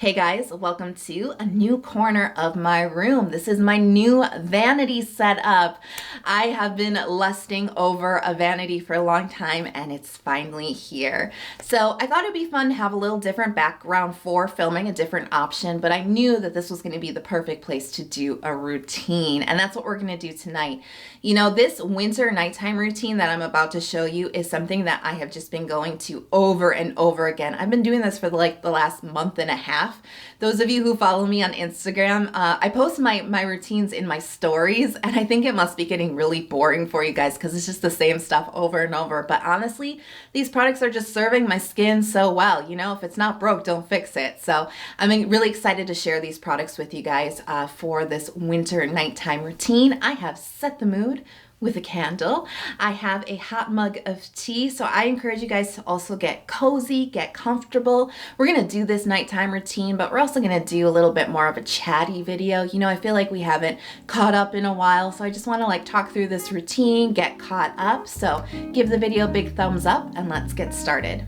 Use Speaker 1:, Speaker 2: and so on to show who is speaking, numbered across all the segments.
Speaker 1: Hey guys, welcome to a new corner of my room. This is my new vanity setup. I have been lusting over a vanity for a long time and it's finally here. So I thought it'd be fun to have a little different background for filming, a different option, but I knew that this was going to be the perfect place to do a routine, and that's what we're going to do tonight. You know, this winter nighttime routine that I'm about to show you is something that I have just been going to over and over again. I've been doing this for like the last month and a half. Those of you who follow me on Instagram, I post my routines in my stories, and I think it must be getting really boring for you guys because it's just the same stuff over and over. But honestly, these products are just serving my skin so well. You know, if it's not broke, don't fix it. So I'm really excited to share these products with you guys for this winter nighttime routine. I have set the mood with a candle. I have a hot mug of tea, so I encourage you guys to also get cozy, get comfortable. We're gonna do this nighttime routine, but we're also gonna do a little bit more of a chatty video. You know, I feel like we haven't caught up in a while, so I just wanna like talk through this routine, get caught up. So give the video a big thumbs up and let's get started.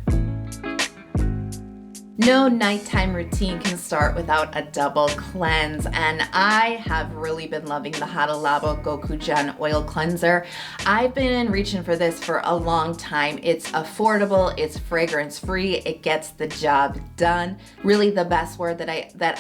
Speaker 1: No nighttime routine can start without a double cleanse, and I have really been loving the Hada Labo Gokujyun oil cleanser. I've been reaching for this for a long time. It's affordable, it's fragrance free, it gets the job done. Really, the best word that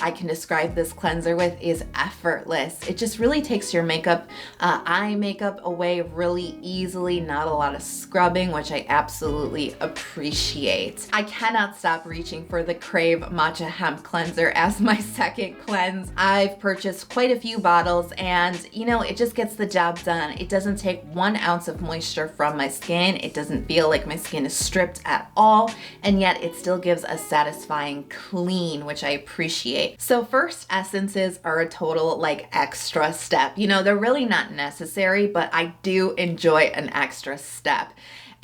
Speaker 1: I can describe this cleanser with is effortless. It just really takes your makeup, eye makeup away really easily, not a lot of scrubbing, which I absolutely appreciate. I cannot stop reaching for the Krave Matcha Hemp cleanser as my second cleanse. I've purchased quite a few bottles and you know, it just gets the job done. It doesn't take 1 ounce of moisture from my skin. It doesn't feel like my skin is stripped at all, and yet it still gives a satisfying clean, which I appreciate. So first essences are a total like extra step. You know, they're really not necessary, but I do enjoy an extra step.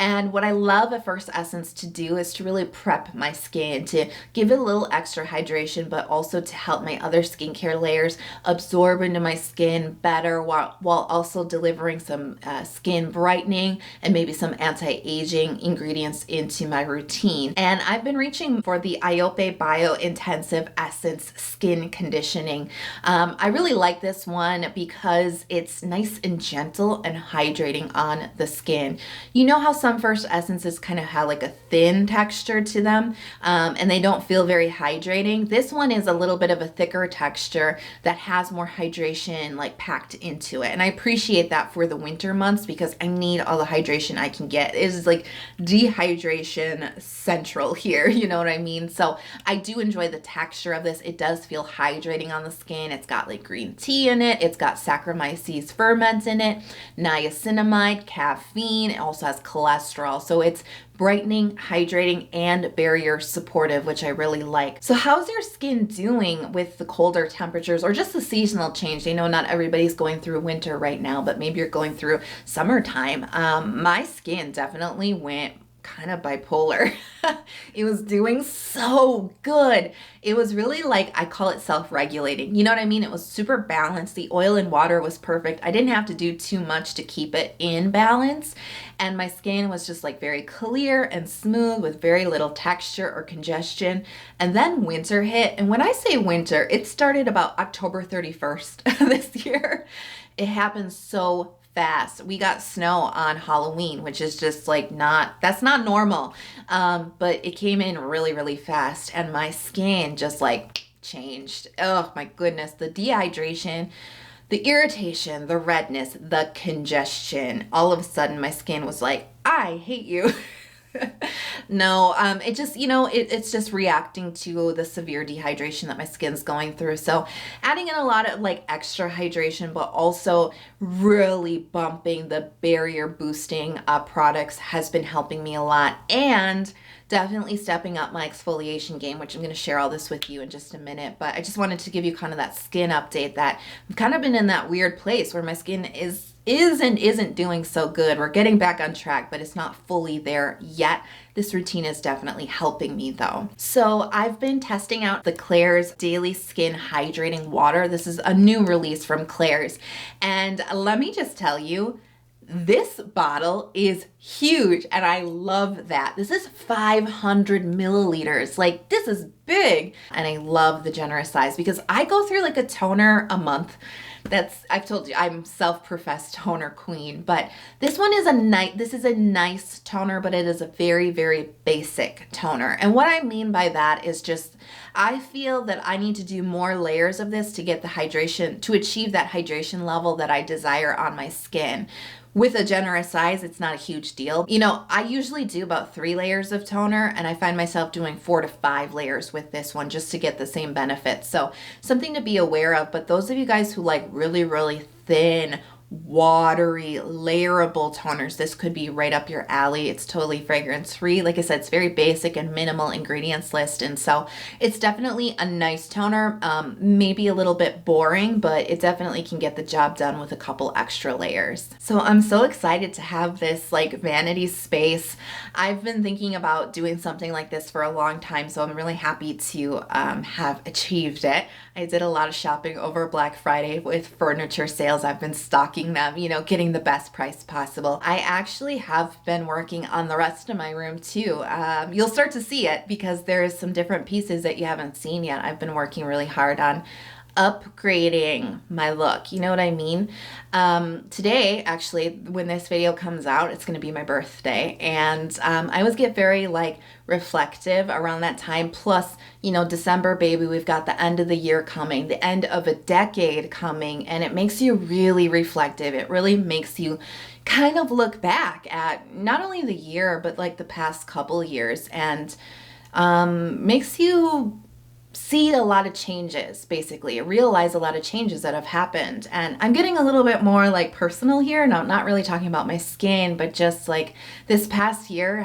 Speaker 1: And what I love a first essence to do is to really prep my skin, to give it a little extra hydration, but also to help my other skincare layers absorb into my skin better while also delivering some skin brightening and maybe some anti-aging ingredients into my routine. And I've been reaching for the Iope Bio Intensive Essence Skin Conditioning. I really like this one because it's nice and gentle and hydrating on the skin. You know how some first essences kind of have like a thin texture to them and they don't feel very hydrating. This one is a little bit of a thicker texture that has more hydration like packed into it, and I appreciate that for the winter months because I need all the hydration I can get. It is like dehydration central here, you know what I mean? So I do enjoy the texture of this. It does feel hydrating on the skin. It's got like green tea in it, it's got Saccharomyces ferment in it, niacinamide, caffeine. It also has cholesterol. So it's brightening, hydrating, and barrier supportive, which I really like. So how's your skin doing with the colder temperatures or just the seasonal change? I know not everybody's going through winter right now, but maybe you're going through summertime. My skin definitely went kind of bipolar. It was doing so good. It was really like, I call it self-regulating. You know what I mean? It was super balanced. The oil and water was perfect. I didn't have to do too much to keep it in balance. And my skin was just like very clear and smooth with very little texture or congestion. And then winter hit. And when I say winter, it started about October 31st this year. It happened so fast. We got snow on Halloween, which is just like that's not normal. But it came in really, really fast and my skin just like changed. Oh my goodness. The dehydration, the irritation, the redness, the congestion. All of a sudden my skin was like, I hate you. No, it just, you know, it's just reacting to the severe dehydration that my skin's going through. So adding in a lot of like extra hydration, but also really bumping the barrier boosting products has been helping me a lot. And definitely stepping up my exfoliation game, which I'm going to share all this with you in just a minute. But I just wanted to give you kind of that skin update that I've kind of been in that weird place where my skin is and isn't doing so good. We're getting back on track, but it's not fully there yet. This routine is definitely helping me though. So I've been testing out the Klairs Daily Skin Hydrating Water. This is a new release from Klairs. And let me just tell you, This bottle is huge and I love that. This is 500 milliliters. Like, this is big. And I love the generous size because I go through like a toner a month. I've told you, I'm self-professed toner queen, but this one is this is a nice toner, but it is a very, very basic toner. And what I mean by that is just, I feel that I need to do more layers of this to get the hydration, to achieve that hydration level that I desire on my skin. With a generous size, it's not a huge deal. You know, I usually do about 3 layers of toner, and I find myself doing 4 to 5 layers with this one just to get the same benefits. So something to be aware of. But those of you guys who like really, really thin, watery, layerable toners, this could be right up your alley. It's totally fragrance free. Like I said, it's very basic and minimal ingredients list, and so it's definitely a nice toner. Maybe a little bit boring, but it definitely can get the job done with a couple extra layers. So I'm so excited to have this like vanity space. I've been thinking about doing something like this for a long time, so I'm really happy to have achieved it. I did a lot of shopping over Black Friday with furniture sales. I've been stocking them, you know, getting the best price possible. I actually have been working on the rest of my room too. You'll start to see it because there's some different pieces that you haven't seen yet. I've been working really hard on upgrading my look. You know what I mean? Today, actually, when this video comes out, it's going to be my birthday. And I always get very like reflective around that time. Plus, you know, December, baby, we've got the end of the year coming, the end of a decade coming, and it makes you really reflective. It really makes you kind of look back at not only the year, but like the past couple years, and makes you see a lot of changes, basically realize a lot of changes that have happened. And I'm getting a little bit more like personal here, and I'm not really talking about my skin, but just like this past year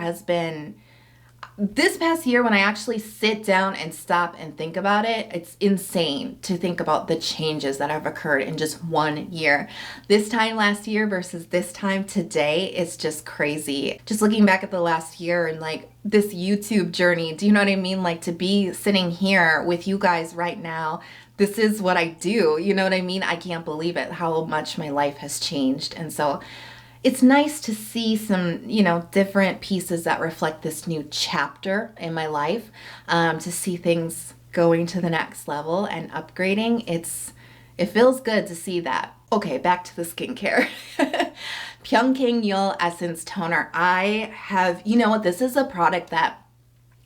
Speaker 1: when I actually sit down and stop and think about it, it's insane to think about the changes that have occurred in just 1 year. This time last year versus this time today is just crazy. Just looking back at the last year and like this YouTube journey, do you know what I mean? Like to be sitting here with you guys right now, this is what I do. You know what I mean? I can't believe it, how much my life has changed. And so it's nice to see some, you know, different pieces that reflect this new chapter in my life, to see things going to the next level and upgrading. It feels good to see that. Okay, back to the skincare. Pyunkang Essence Toner. You know what, this is a product that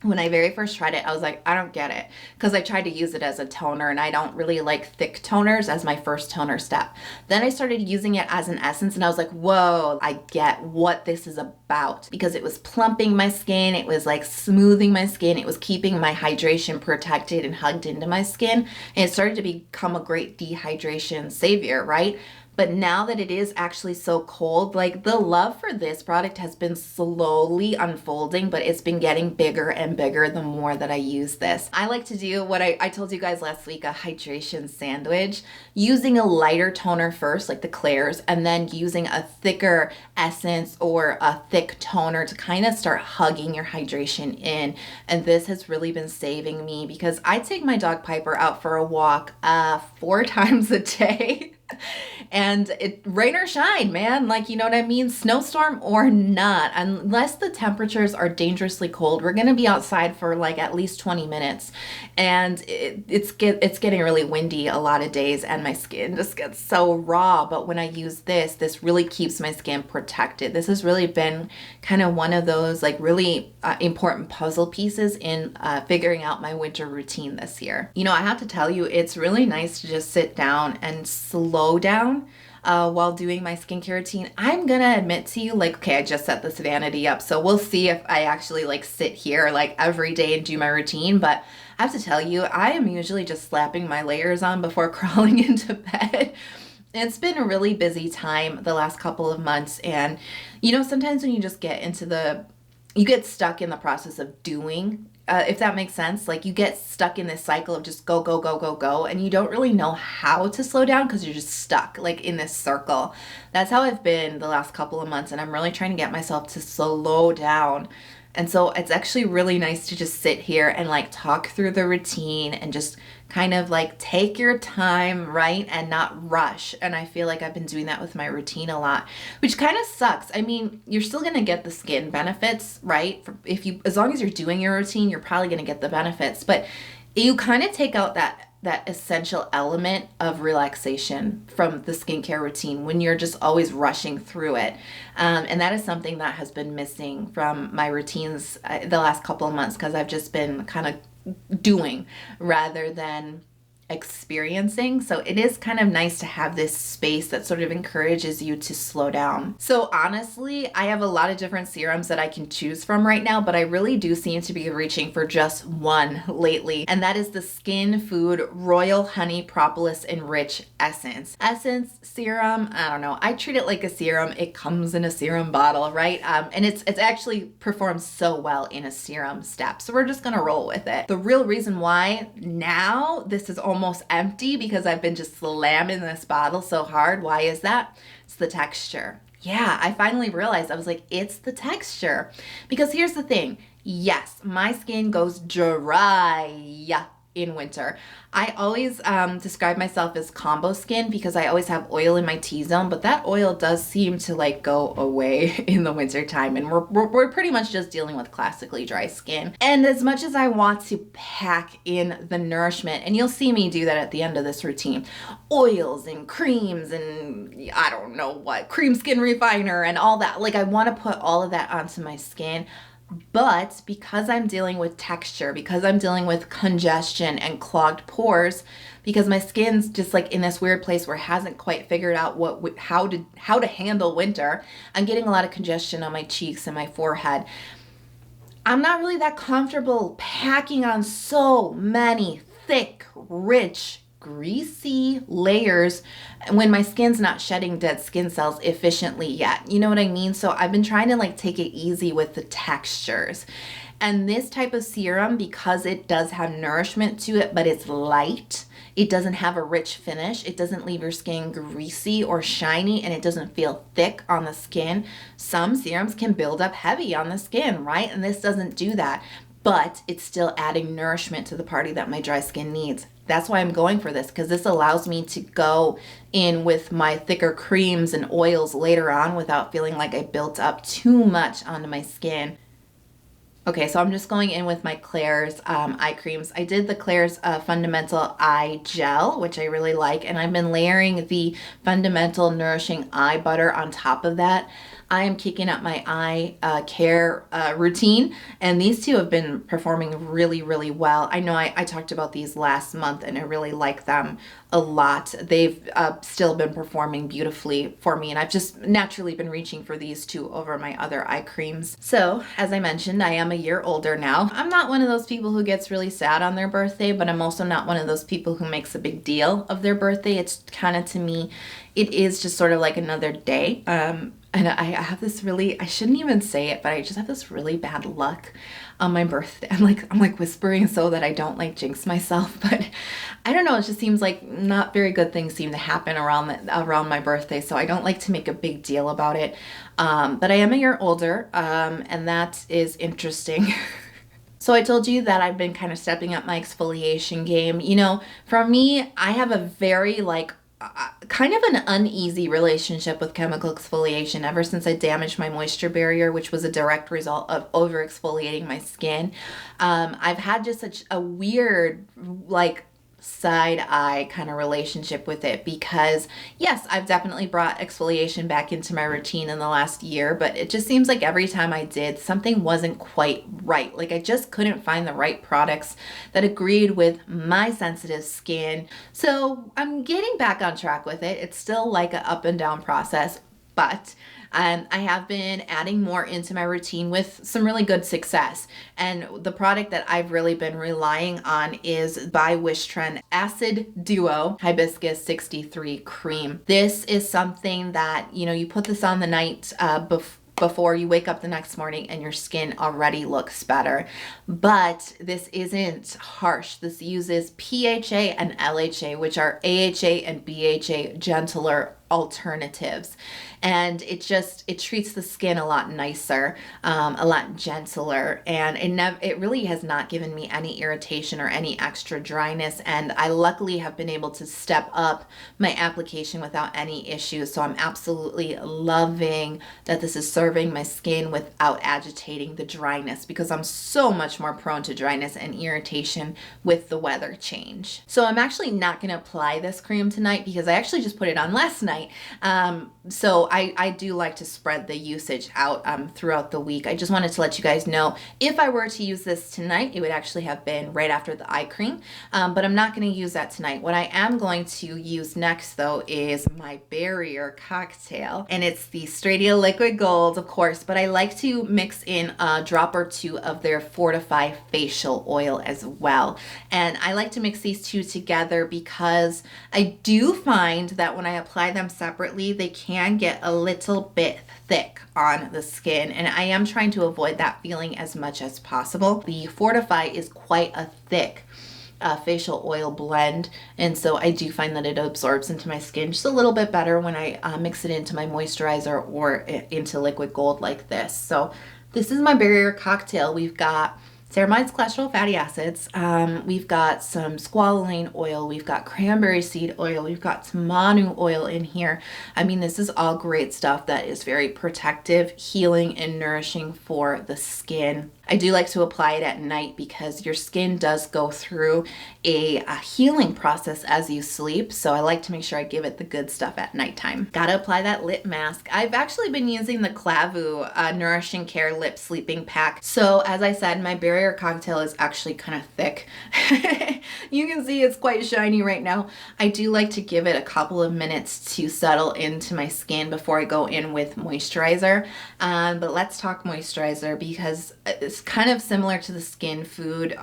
Speaker 1: when I very first tried it, I was like, I don't get it, because I tried to use it as a toner and I don't really like thick toners as my first toner step. Then I started using it as an essence and I was like, whoa, I get what this is about, because it was plumping my skin, it was like smoothing my skin, it was keeping my hydration protected and hugged into my skin, and it started to become a great dehydration savior, right? But now that it is actually so cold, like the love for this product has been slowly unfolding, but it's been getting bigger and bigger the more that I use this. I like to do what I told you guys last week, a hydration sandwich, using a lighter toner first, like the Klairs, and then using a thicker essence or a thick toner to kind of start hugging your hydration in. And this has really been saving me because I take my dog Piper out for a walk 4 times a day. And it rain or shine, man, like, you know what I mean, snowstorm or not, unless the temperatures are dangerously cold, we're gonna be outside for like at least 20 minutes, and it's getting really windy a lot of days, and my skin just gets so raw. But when I use this really keeps my skin protected. This has really been kind of one of those like really important puzzle pieces in figuring out my winter routine this year. You know, I have to tell you, it's really nice to just sit down and slow down while doing my skincare routine. I'm gonna admit to you, like, okay, I just set this vanity up, so we'll see if I actually like sit here like every day and do my routine. But I have to tell you, I am usually just slapping my layers on before crawling into bed. It's been a really busy time the last couple of months, and you know, sometimes when you just get you get stuck in the process of doing, if that makes sense. Like you get stuck in this cycle of just go, go, go, go, go, and you don't really know how to slow down because you're just stuck like in this circle. That's how I've been the last couple of months, and I'm really trying to get myself to slow down And so it's actually really nice to just sit here and like talk through the routine and just kind of like take your time, right? And not rush. And I feel like I've been doing that with my routine a lot, which kind of sucks. I mean, you're still going to get the skin benefits, right? As long as you're doing your routine, you're probably going to get the benefits, but you kind of take out that essential element of relaxation from the skincare routine when you're just always rushing through it. And that is something that has been missing from my routines the last couple of months, because I've just been kind of doing rather than experiencing. So it is kind of nice to have this space that sort of encourages you to slow down. So honestly, I have a lot of different serums that I can choose from right now, but I really do seem to be reaching for just one lately, and that is the Skinfood Royal Honey Propolis Enrich Essence. Essence serum, I don't know. I treat it like a serum. It comes in a serum bottle, right? And it's actually performs so well in a serum step. So we're just gonna roll with it. The real reason why now this is almost empty, because I've been just slamming this bottle so hard. Why is that? It's the texture. Yeah, I finally realized, I was like, it's the texture. Because here's the thing. Yes, my skin goes dry in winter. I always describe myself as combo skin because I always have oil in my T-zone, but that oil does seem to like go away in the winter time, and we're pretty much just dealing with classically dry skin. And as much as I want to pack in the nourishment, and you'll see me do that at the end of this routine, oils and creams and I don't know what, cream skin refiner and all that, like I want to put all of that onto my skin. But because I'm dealing with texture, because I'm dealing with congestion and clogged pores, because my skin's just like in this weird place where it hasn't quite figured out how to handle winter, I'm getting a lot of congestion on my cheeks and my forehead. I'm not really that comfortable packing on so many thick, rich, greasy layers when my skin's not shedding dead skin cells efficiently yet. You know what I mean? So I've been trying to like take it easy with the textures. And this type of serum, because it does have nourishment to it, but it's light, it doesn't have a rich finish, it doesn't leave your skin greasy or shiny, and it doesn't feel thick on the skin. Some serums can build up heavy on the skin, right? And this doesn't do that, but it's still adding nourishment to the party that my dry skin needs. That's why I'm going for this, because this allows me to go in with my thicker creams and oils later on without feeling like I built up too much onto my skin. Okay, so I'm just going in with my Klairs eye creams. I did the Klairs Fundamental Eye Gel, which I really like, and I've been layering the Fundamental Nourishing Eye Butter on top of that. I am kicking up my eye care routine, and these two have been performing really, really well. I know I talked about these last month, and I really like them a lot. They've still been performing beautifully for me, and I've just naturally been reaching for these two over my other eye creams. So, as I mentioned, I am a year older now. I'm not one of those people who gets really sad on their birthday, but I'm also not one of those people who makes a big deal of their birthday. It's kind of, to me, it is just sort of like another day. And I have this really, I shouldn't even say it, but I just have this really bad luck on my birthday. I'm like whispering so that I don't like jinx myself, but I don't know, it just seems like not very good things seem to happen around my birthday, so I don't like to make a big deal about it. But I am a year older, and that is interesting. So I told you that I've been kind of stepping up my exfoliation game. You know, for me, I have a very kind of an uneasy relationship with chemical exfoliation ever since I damaged my moisture barrier, which was a direct result of over exfoliating my skin. I've had just such a weird, side eye kind of relationship with it, because yes, I've definitely brought exfoliation back into my routine in the last year, but it just seems like every time I did, something wasn't quite right. Like I just couldn't find the right products that agreed with my sensitive skin. So I'm getting back on track with it. It's still like an up and down process, but I have been adding more into my routine with some really good success. And the product that I've really been relying on is by Wishtrend Acd-Duo Hibiscus 63 Cream. This is something that, you know, you put this on the night before you wake up the next morning and your skin already looks better. But this isn't harsh. This uses PHA and LHA, which are AHA and BHA gentler alternatives, and it treats the skin a lot nicer, a lot gentler, and it really has not given me any irritation or any extra dryness, and I luckily have been able to step up my application without any issues. So I'm absolutely loving that this is serving my skin without agitating the dryness, because I'm so much more prone to dryness and irritation with the weather change. So I'm actually not going to apply this cream tonight because I actually just put it on last night. So I do like to spread the usage out throughout the week. I just wanted to let you guys know, if I were to use this tonight, it would actually have been right after the eye cream, but I'm not going to use that tonight. What I am going to use next though is my barrier cocktail, and it's the Stratia liquid gold, of course, but I like to mix in a drop or two of their Fortify facial oil as well. And I like to mix these two together because I do find that when I apply them separately, they can get a little bit thick on the skin, and I am trying to avoid that feeling as much as possible. The Fortify is quite a thick facial oil blend, and so I do find that it absorbs into my skin just a little bit better when I mix it into my moisturizer or into liquid gold like this. So this is my barrier cocktail. We've got ceramides, cholesterol, fatty acids. We've got some squalane oil. We've got cranberry seed oil. We've got some manu oil in here. I mean, this is all great stuff that is very protective, healing, and nourishing for the skin. I do like to apply it at night because your skin does go through a healing process as you sleep. So I like to make sure I give it the good stuff at nighttime. Gotta apply that lip mask. I've actually been using the Klairs Nourishing Care Lip Sleeping Pack. So as I said, my barrier cocktail is actually kind of thick. You can see it's quite shiny right now. I do like to give it a couple of minutes to settle into my skin before I go in with moisturizer. But let's talk moisturizer because it's kind of similar to the Skinfood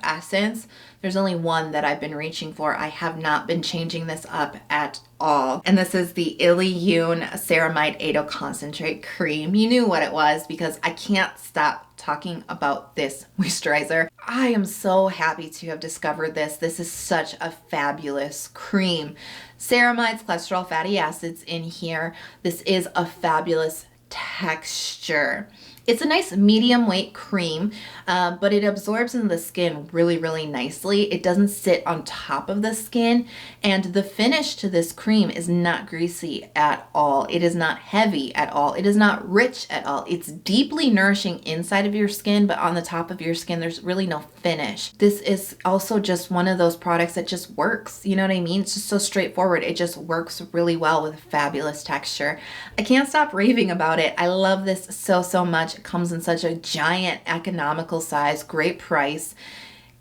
Speaker 1: essence. There's only one that I've been reaching for. I have not been changing this up at all. And this is the Illiyoon Ceramide Ado Concentrate Cream. You knew what it was because I can't stop talking about this moisturizer. I am so happy to have discovered this. This is such a fabulous cream. Ceramides, cholesterol, fatty acids in here. This is a fabulous texture. It's a nice medium weight cream, but it absorbs into the skin really, really nicely. It doesn't sit on top of the skin, and the finish to this cream is not greasy at all. It is not heavy at all. It is not rich at all. It's deeply nourishing inside of your skin, but on the top of your skin, there's really no finish. This is also just one of those products that just works. You know what I mean? It's just so straightforward. It just works really well with a fabulous texture. I can't stop raving about it. I love this so, so much. It comes in such a giant economical size, great price.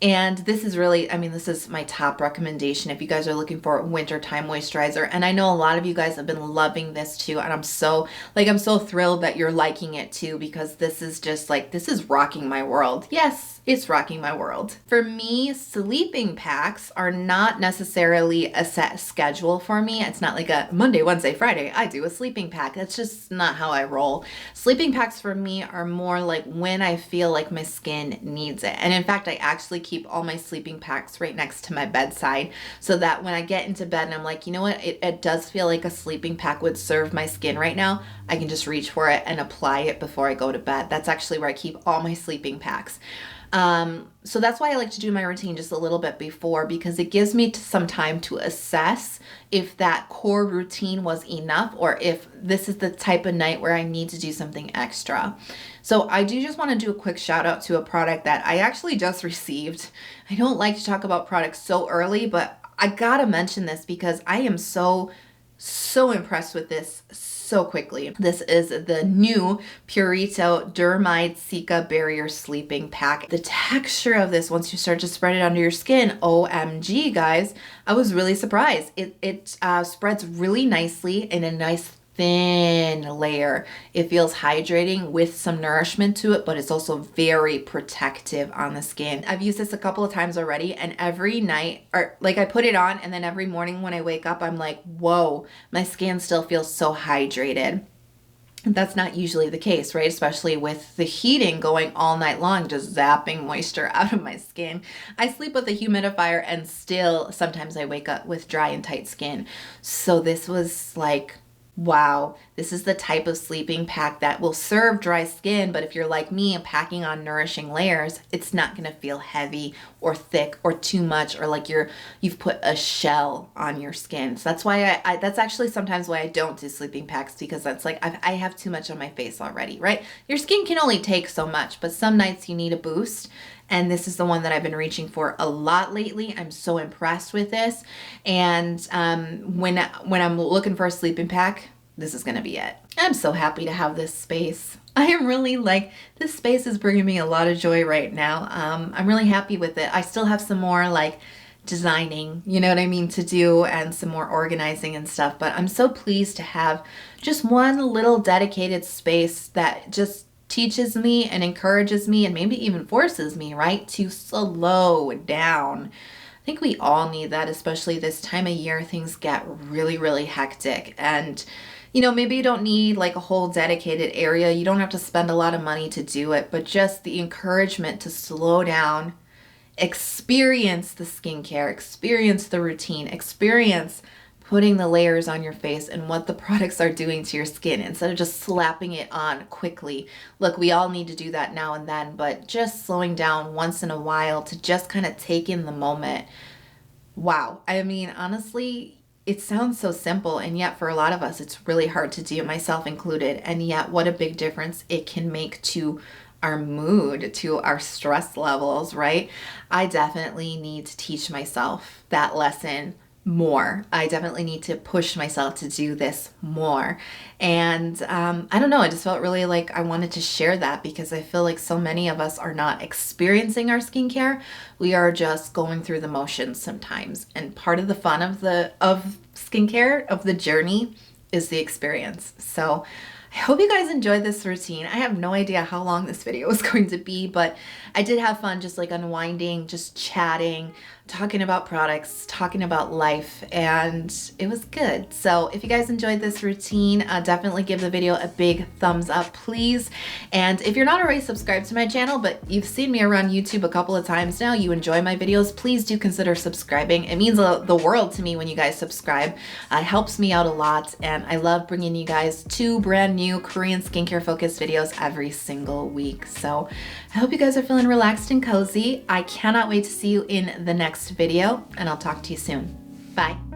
Speaker 1: And this is really, I mean, this is my top recommendation if you guys are looking for a wintertime moisturizer. And I know a lot of you guys have been loving this too. And I'm so thrilled that you're liking it too, because this is just like, this is rocking my world. Yes, it's rocking my world. For me, sleeping packs are not necessarily a set schedule for me. It's not like a Monday, Wednesday, Friday, I do a sleeping pack. That's just not how I roll. Sleeping packs for me are more like when I feel like my skin needs it. And in fact, I actually keep all my sleeping packs right next to my bedside so that when I get into bed and I'm like, you know what, it does feel like a sleeping pack would serve my skin right now, I can just reach for it and apply it before I go to bed. That's actually where I keep all my sleeping packs. So that's why I like to do my routine just a little bit before, because it gives me some time to assess if that core routine was enough or if this is the type of night where I need to do something extra. So I do just want to do a quick shout out to a product that I actually just received. I don't like to talk about products so early, but I gotta mention this because I am so impressed with this so quickly. This is the new Purito Dermide Cica Barrier Sleeping Pack. The texture of this, once you start to spread it under your skin, OMG guys, I was really surprised. It spreads really nicely in a nice thin layer. It feels hydrating with some nourishment to it, but it's also very protective on the skin. I've used this a couple of times already, and every night, or like I put it on and then every morning when I wake up, I'm like, whoa, my skin still feels so hydrated. That's not usually the case, right? Especially with the heating going all night long, just zapping moisture out of my skin. I sleep with a humidifier and still sometimes I wake up with dry and tight skin. So this was like, wow, this is the type of sleeping pack that will serve dry skin, but if you're like me and packing on nourishing layers, it's not gonna feel heavy or thick or too much, or like you've put a shell on your skin. So that's why I that's actually sometimes why I don't do sleeping packs, because that's like I have too much on my face already, right? Your skin can only take so much, but some nights you need a boost. And this is the one that I've been reaching for a lot lately. I'm so impressed with this. And when I'm looking for a sleeping pack, this is gonna be it. I'm so happy to have this space. I am really like, this space is bringing me a lot of joy right now. I'm really happy with it. I still have some more like designing, you know what I mean, to do, and some more organizing and stuff. But I'm so pleased to have just one little dedicated space that just teaches me and encourages me and maybe even forces me, right, to slow down. I think we all need that, especially this time of year. Things get really, really hectic. And, you know, maybe you don't need like a whole dedicated area. You don't have to spend a lot of money to do it, but just the encouragement to slow down, experience the skincare, experience the routine, experience putting the layers on your face and what the products are doing to your skin instead of just slapping it on quickly. Look, we all need to do that now and then, but just slowing down once in a while to just kind of take in the moment. Wow. I mean, honestly, it sounds so simple, and yet for a lot of us, it's really hard to do, myself included. And yet what a big difference it can make to our mood, to our stress levels, right? I definitely need to teach myself that lesson more. I definitely need to push myself to do this more. And I don't know, I just felt really like I wanted to share that, because I feel like so many of us are not experiencing our skincare. We are just going through the motions sometimes. And part of the fun of skincare, of the journey, is the experience. So I hope you guys enjoyed this routine. I have no idea how long this video was going to be, but I did have fun just like unwinding, just chatting, talking about products, talking about life, and it was good. So if you guys enjoyed this routine, definitely give the video a big thumbs up, please. And if you're not already subscribed to my channel, but you've seen me around YouTube a couple of times now, you enjoy my videos, please do consider subscribing. It means the world to me when you guys subscribe. It helps me out a lot, and I love bringing you guys 2 brand new Korean skincare focused videos every single week. So I hope you guys are feeling relaxed and cozy. I cannot wait to see you in the next video, and I'll talk to you soon. Bye.